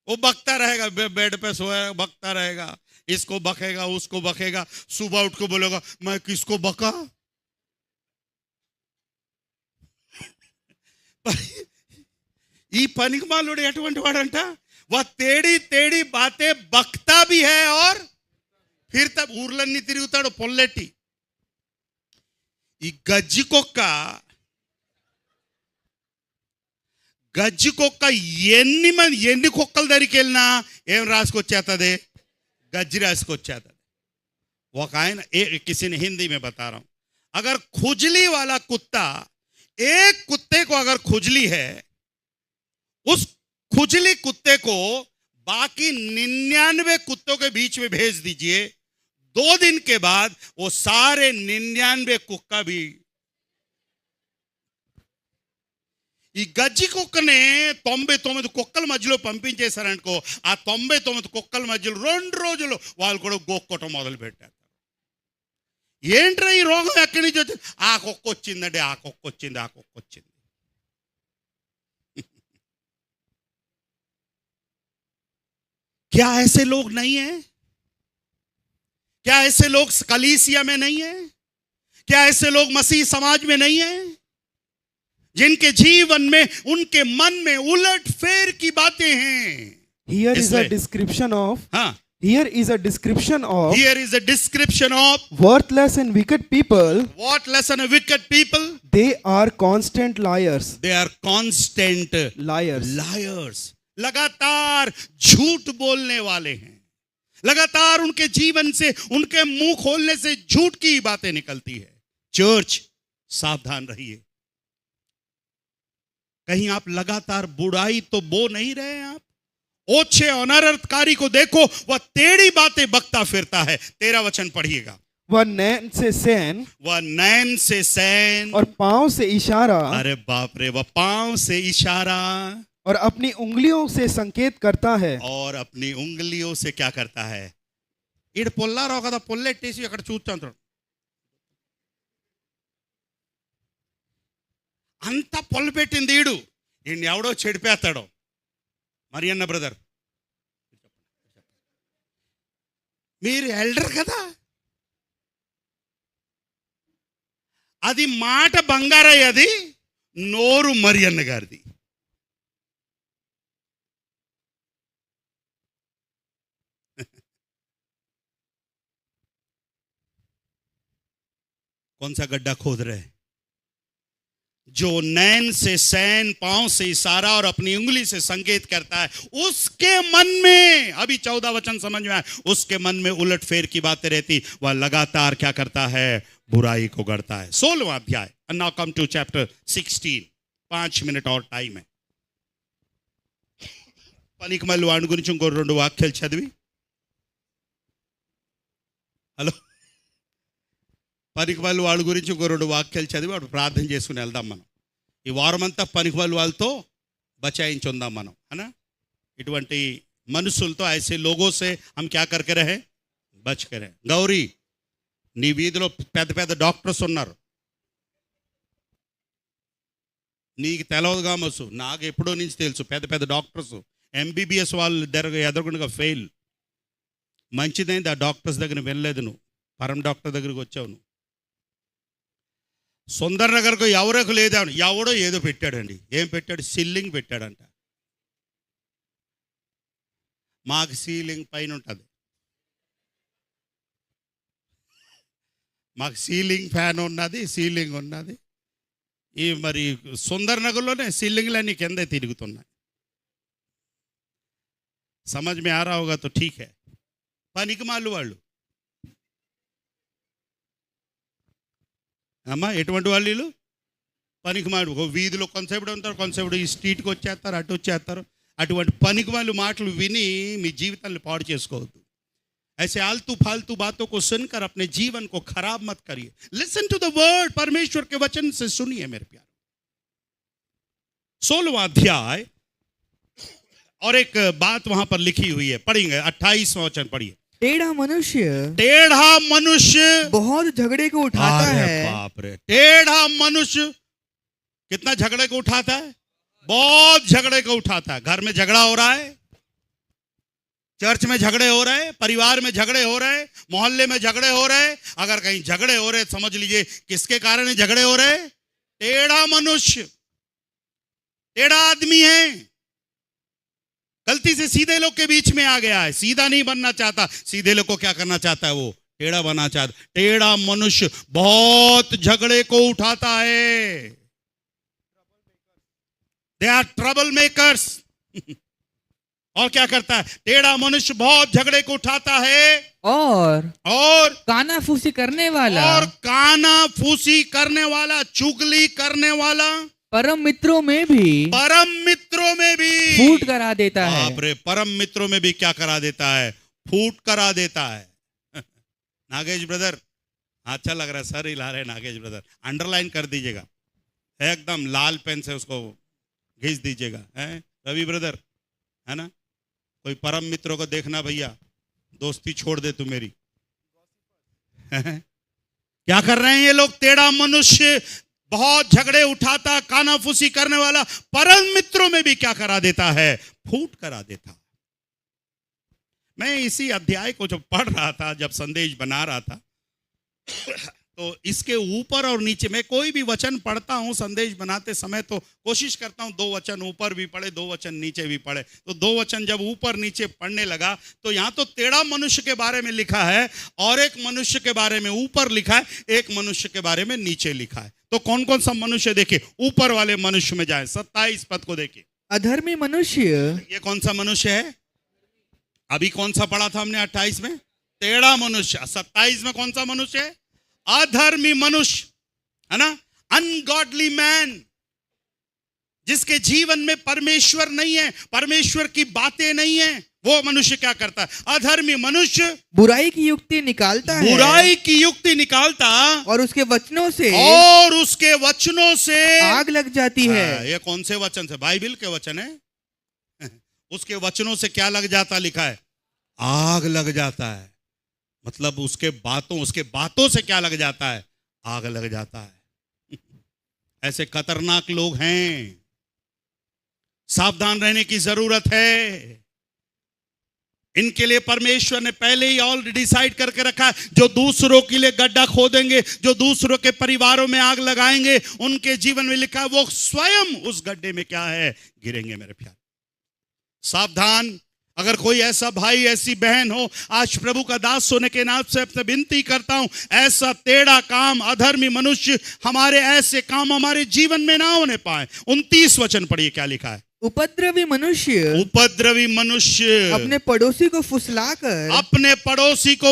A: वो बकता रहेगा, बेड पे सोया बकता रहेगा, इसको बकेगा, उसको बकेगा, सुबह उठ के बोलेगा मैं किसको बका। ఈ పనికి మాలోడు ఎటువంటి వాడంట? वह टेढ़ी टेढ़ी बातें बकता भी है और फिरता. ఊర్లన్నీ తిరుగుతాడు పొల్లెట్టి. ఈ గజ్జి కుక్క ఎన్ని కుక్కల దగ్గరికి వెళ్ళినా ఏం రాసుకొచ్చేస్తుంది? గజ్జి రాసుకొచ్చేస్తుంది. ఒక ఆయన, किसी ने हिंदी में बता रहा हूं, अगर खुजली वाला कुत्ता, एक कुत्ते को अगर खुजली है, उस खुजली कुत्ते को बाकी 99 कुत्तों के बीच में भेज दीजिए, 2 दिन के बाद वो सारे 99 कुत्ता भी. ఈ గజ్జి కుక్కనే 99 కుక్కల మధ్యలో పంపించేశారనుకో, ఆ 99 కుక్కల మధ్యలో 2 రోజులు వాళ్ళు కూడా గోక్కోవటం మొదలు పెట్టారు. ఏంట్రా ఈ రోగం ఎక్కడి నుంచి వచ్చింది? ఆ కుక్క వచ్చిందండి, ఆ కుక్క వచ్చింది, ఆ కుక్క వచ్చింది. क्या ऐसे लोग नहीं हैं? क्या ऐसे लोग कलीसिया में नहीं हैं? क्या ऐसे लोग मसीह समाज में नहीं हैं, जिनके जीवन में, उनके मन में उलट फेर की बातें हैं?
C: Here is a
A: इसलिए-
C: description of
A: हाँ,
C: here is a description of
A: here is a description of
C: worthless and wicked people.
A: what lesson of wicked people.
C: They are constant liars.
A: They are constant
C: Liars.
A: liars. लगातार झूठ बोलने वाले हैं. लगातार उनके जीवन से, उनके मुंह खोलने से झूठ की ही बातें निकलती है. चर्च, सावधान रहिए. कहीं आप लगातार बुराई तो बो नहीं रहे हैं. आप ओछे अनर्थकारी को देखो, वह टेढ़ी बातें बकता फिरता है. 13 वचन पढ़िएगा.
C: वह नैन से सैन
A: वह नैन से सैन,
C: और पांव से इशारा
A: अरे बाप रे, वह पांव से इशारा
C: और अपनी उंगलियों से संकेत करता है.
A: और अपनी उंगलियों से क्या करता है? इड పొల్లారో కదా, పొల్లెట్టేసి అక్కడ చూస్తాడు. అంత పొల్ల పెట్టింది ఈడు. ఈయన్ని ఎవడో చెడిపేస్తాడో. మరి అన్న బ్రదర్, మీరు ఎల్డర్ కదా, అది మాట బంగారయ్య, అది నోరు మరియన్న గారిది. कौन सा गड्ढा खोद रहे? जो नैन से सैन, पांव से इशारा और अपनी उंगली से संकेत करता है, उसके मन में, अभी 14 वचन समझ में आया, उसके मन में उलट फेर की बातें रहती. वह लगातार क्या करता है? बुराई को गढ़ता है. 16वां अध्याय. And now come to chapter 16. 5 minute और टाइम है. పనికిమాలిన వాడి గురించి ఇంకో 2 వాక్యాలు చదివి, హలో, పనికిమాలిన వాళ్ళ గురించి ఇంకో 2 వాక్యాలు చదివి వాడు ప్రార్థన చేసుకుని వెళ్దాం. మనం ఈ వారమంతా పనికిమాలిన వాళ్ళతో బచాయించి ఉందాం మనం, అనా. ఇటువంటి మనుషులతో, ऐसे लोगों से हम क्या करके रहे? बच के रहे. గౌరీ, నీ వీధిలో పెద్ద పెద్ద డాక్టర్స్ ఉన్నారు. నీకు తెలవదుగా మసు, నాకు ఎప్పుడో నుంచి తెలుసు. పెద్ద పెద్ద డాక్టర్స్, ఎంబీబీఎస్ వాళ్ళు ఎదురుగుండగా ఫెయిల్. మంచిదైంది ఆ డాక్టర్స్ దగ్గర వెళ్ళలేదు, నువ్వు పరం డాక్టర్ దగ్గరికి వచ్చావు. నువ్వు సుందర్ నగర్కు ఎవరకు లేదా, ఎవడో ఏదో పెట్టాడండి. ఏం పెట్టాడు? సీలింగ్ పెట్టాడంట. మాకు సీలింగ్ పైన ఉంటుంది, మాకు సీలింగ్ ఫ్యాన్ ఉన్నది, సీలింగ్ ఉన్నది. ఈ మరి సుందర్ నగర్లోనే సీలింగ్లన్నీ కింద తిరుగుతున్నాయి. సమజ్ మే ఆ రहा होगा तो ठीक है. పనికిమాలు వాళ్ళు అమ్మా, ఎటువంటి వాళ్ళు వీళ్ళు? పనికిమాలు. ఒక వీధిలో కొంతసేపు ఉంటారు, కొంతసేపు ఈ స్ట్రీట్కి వచ్చేస్తారు, అటు వచ్చేస్తారు. అటువంటి పనికిమాలు మాటలు విని మీ జీవితాన్ని పాడు చేసుకోవద్దు. ऐसे आलतू फालतू बातों को सुनकर अपने जीवन को खराब मत करिए. Listen to the word. परमेश्वर के वचन से सुनिए मेरे प्यारे. 16वां अध्याय. और एक बात वहां पर लिखी हुई है, पढ़ेंगे 28वां वचन पढ़िए.
B: टेढ़ा मनुष्य
A: टेढ़ा मनुष्य
B: बहुत झगड़े को उठाता
A: अरे
B: है.
A: बाप रे, टेढ़ा मनुष्य कितना झगड़े को उठाता है? बहुत झगड़े को उठाता है. घर में झगड़ा हो रहा है, चर्च में झगड़े हो रहे, परिवार में झगड़े हो रहे, मोहल्ले में झगड़े हो रहे. अगर कहीं झगड़े हो रहे, समझ लीजिए किसके कारण झगड़े हो रहे? टेढ़ा मनुष्य, टेढ़ा आदमी है. गलती से सीधे लोग के बीच में आ गया है. सीधा नहीं बनना चाहता, सीधे लोग को क्या करना चाहता है? वो टेढ़ा बनना चाहता. टेढ़ा मनुष्य बहुत झगड़े को उठाता है. They are trouble makers. और क्या करता है? टेढ़ा मनुष्य बहुत झगड़े को उठाता है और
B: कानाफूसी करने वाला,
A: और कानाफूसी करने वाला, चुगली करने वाला,
B: परम मित्रों में भी फूट करा देता है.
A: बाप रे, परम मित्रों में भी क्या करा देता है? फूट करा देता है. नागेश ब्रदर, अच्छा लग रहा है सर हिला रहे. नागेश ब्रदर अंडरलाइन कर दीजिएगा, एकदम लाल पेन से उसको भेज दीजिएगा, हैं रवि ब्रदर, है ना। कोई परम मित्रों को देखना भैया, दोस्ती छोड़ दे तू मेरी। क्या कर रहे हैं ये लोग? टेढ़ा मनुष्य, बहुत झगड़े उठाता, कानाफूसी करने वाला, परम मित्रों में भी क्या करा देता है? फूट करा देता। मैं इसी अध्याय को जब पढ़ रहा था, जब संदेश बना रहा था, तो इसके ऊपर और नीचे मैं कोई भी वचन पढ़ता हूं संदेश बनाते समय, तो कोशिश करता हूं 2 वचन ऊपर भी पढ़े, 2 वचन नीचे भी पढ़े। तो 2 वचन जब ऊपर नीचे पढ़ने लगा, तो यहां तो टेढ़ा मनुष्य के बारे में लिखा है, और एक मनुष्य के बारे में ऊपर लिखा है, एक मनुष्य के बारे में नीचे लिखा है। तो कौन कौन सा मनुष्य? देखिए, ऊपर वाले मनुष्य में जाए, 27 पद को देखिए।
C: अधर्मी मनुष्य,
A: ये कौन सा मनुष्य है? अभी कौन सा पढ़ा था हमने 28 में? टेढ़ा मनुष्य। 27 में कौन सा मनुष्य है? अधर्मी मनुष्य, है ना। अनगॉडली मैन, जिसके जीवन में परमेश्वर नहीं है, परमेश्वर की बातें नहीं है, वो मनुष्य क्या करता है? अधर्मी मनुष्य
C: बुराई की युक्ति निकालता है,
A: बुराई की युक्ति निकालता,
C: और उसके वचनों से आग लग जाती है।
A: ये कौन से वचन से? बाइबिल के वचन है। उसके वचनों से क्या लग जाता? लिखा है आग लग जाता है। मतलब उसके बातों से क्या लग जाता है? आग लग जाता है। ऐसे खतरनाक लोग हैं, सावधान रहने की जरूरत है। इनके लिए परमेश्वर ने पहले ही ऑलरेडी डिसाइड करके रखा है। जो दूसरों के लिए गड्ढा खोदेंगे, जो दूसरों के परिवारों में आग लगाएंगे, उनके जीवन में लिखा है वो स्वयं उस गड्ढे में क्या है? गिरेंगे। मेरे प्यारे, सावधान। अगर कोई ऐसा भाई, ऐसी बहन हो, आज प्रभु का दास होने के नाम से अपने विनती करता हूं, ऐसा टेढ़ा काम, अधर्मी मनुष्य, हमारे ऐसे काम हमारे जीवन में ना होने पाए। 29 वचन पढ़िए, क्या लिखा है?
C: उपद्रवी मनुष्य
A: अपने
C: पड़ोसी को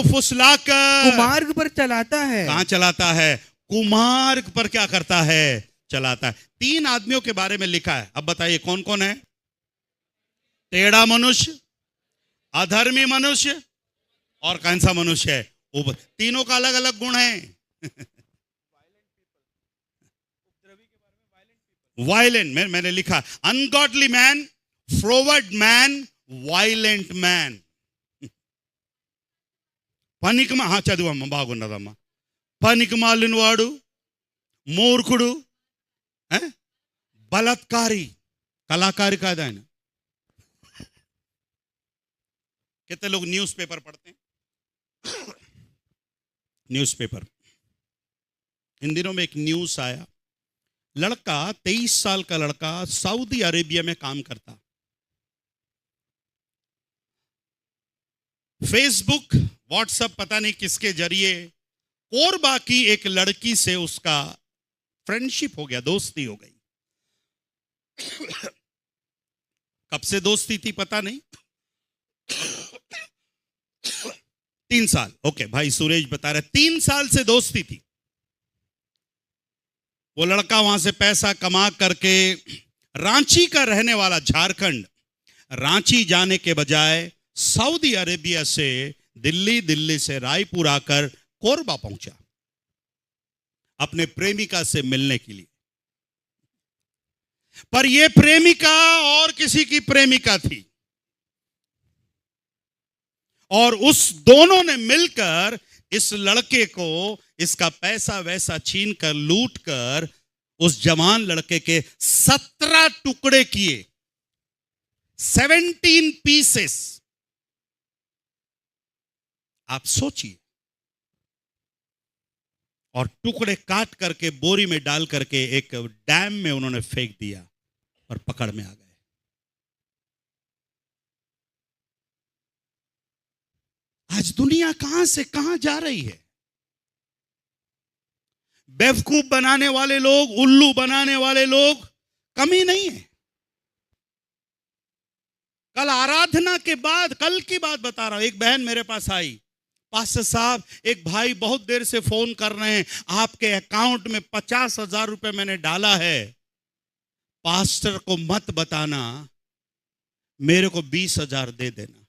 C: फुसलाकर कुमार्ग पर चलाता है।
A: कहां चलाता है? कुमार्ग पर क्या करता है? चलाता है। 3 आदमियों के बारे में लिखा है। अब बताइए कौन कौन है? टेढ़ा मनुष्य, अधर्मी मनुष्य, और कौन सा मनुष्य है? तीनों का अलग अलग गुण है। वायलेंट, मैंने लिखा ungodly man, froward man, violent man. పనికిమా చదువమ్మ బాగున్నదమ్మా. పనికిమాలినవాడు, మూర్ఖుడు, బలాత్కారి, కళాకారి కాదు ఆయన. कितने लोग न्यूज़पेपर पढ़ते हैं? न्यूज़पेपर, इन दिनों में एक न्यूज़ आया, लड़का 23 साल का लड़का सऊदी अरेबिया में काम करता, फेसबुक, व्हाट्सएप, पता नहीं किसके जरिए कोरबा की एक लड़की से उसका फ्रेंडशिप हो गया, दोस्ती हो गई। कब से दोस्ती थी पता नहीं, 3 साल। ओके, भाई सुरेश बता रहे 3 साल से दोस्ती थी। वो लड़का वहां से पैसा कमा करके, रांची का रहने वाला, झारखंड, रांची जाने के बजाय सऊदी अरेबिया से दिल्ली, दिल्ली से रायपुर आकर कोरबा पहुंचा अपने प्रेमिका से मिलने के लिए। पर यह प्रेमिका और किसी की प्रेमिका थी, और उस दोनों ने मिलकर इस लड़के को इसका पैसा वैसा छीन कर, लूट कर, उस जवान लड़के के 17 टुकड़े किए, 17 पीसेस। आप सोचिए, और टुकड़े काट करके बोरी में डाल करके एक डैम में उन्होंने फेंक दिया और पकड़ में आ गए। आज दुनिया कहां से कहां जा रही है? बेवकूफ बनाने वाले लोग, उल्लू बनाने वाले लोग कमी नहीं है। कल आराधना के बाद, कल की बात बता रहा हूं, एक बहन मेरे पास आई, पास्टर साहब, एक भाई बहुत देर से फोन कर रहे हैं, आपके अकाउंट में 50,000 रुपए मैंने डाला है, पास्टर को मत बताना, मेरे को 20,000 दे देना।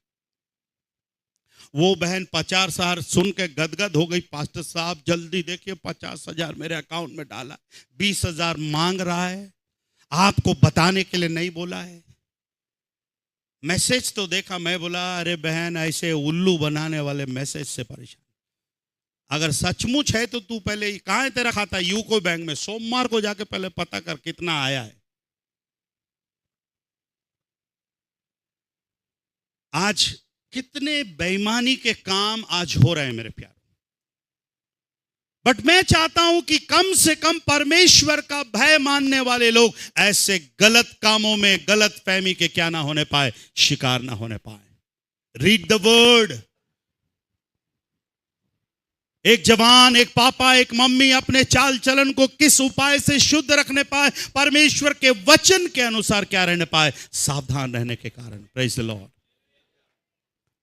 A: वो बहन 50,000 सुन के गदगद हो गई, पास्टर साहब जल्दी देखिए 50,000 मेरे अकाउंट में डाला, 20,000 मांग रहा है। आपको बताने के लिए नहीं बोला है। मैसेज तो देखा, मैं बोला अरे बहन ऐसे उल्लू बनाने वाले मैसेज से परेशान। अगर सचमुच है तो तू पहले कहाँ है तेरा खाता, यूको बैंक में, सोमवार को जाके पहले पता कर कितना आया है। आज कितने बेईमानी के काम आज हो रहे हैं मेरे प्यारे। बट मैं चाहता हूं कि कम से कम परमेश्वर का भय मानने वाले लोग ऐसे गलत कामों में, गलत फहमी के क्या ना होने पाए, शिकार ना होने पाए। Read the word. एक जवान, एक पापा, एक मम्मी अपने चाल चलन को किस उपाय से शुद्ध रखने पाए, परमेश्वर के वचन के अनुसार क्या रहने पाए, सावधान रहने के कारण। Praise the Lord.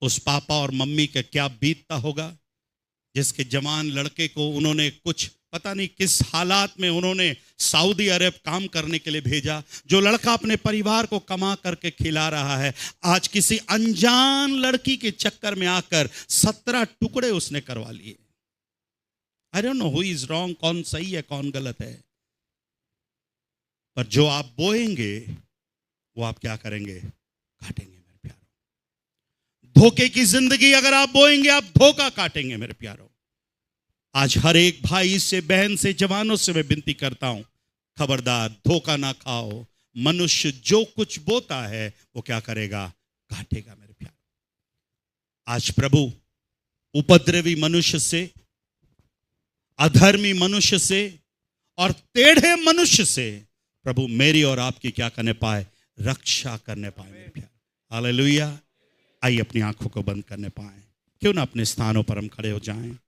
A: उस पापा और मम्मी का क्या बीतता होगा जिसके जवान लड़के को उन्होंने कुछ पता नहीं किस हालात में उन्होंने सऊदी अरब काम करने के लिए भेजा। जो लड़का अपने परिवार को कमा करके खिला रहा है, आज किसी अनजान लड़की के चक्कर में आकर 17 टुकड़े उसने करवा लिए। I don't know who is wrong, कौन सही है कौन गलत है, पर जो आप बोएंगे वो आप क्या करेंगे, काटेंगे मेरे प्यारों। धोखे की जिंदगी अगर आप बोएंगे, आप धोखा काटेंगे मेरे प्यारों। आज हर एक भाई से, बहन से, जवानों से मैं विनती करता हूं, खबरदार धोखा ना खाओ। मनुष्य जो कुछ बोता है वो क्या करेगा, काटेगा मेरे प्यारों। आज प्रभु उपद्रवी मनुष्य से, अधर्मी मनुष्य से और टेढ़े मनुष्य से प्रभु मेरी और आपकी क्या करने पाए, रक्षा करने पाए मेरे प्यारे। हालेलुया। आइए अपनी आंखों को बंद करने पाए, क्यों ना अपने स्थानों पर हम खड़े हो जाएं।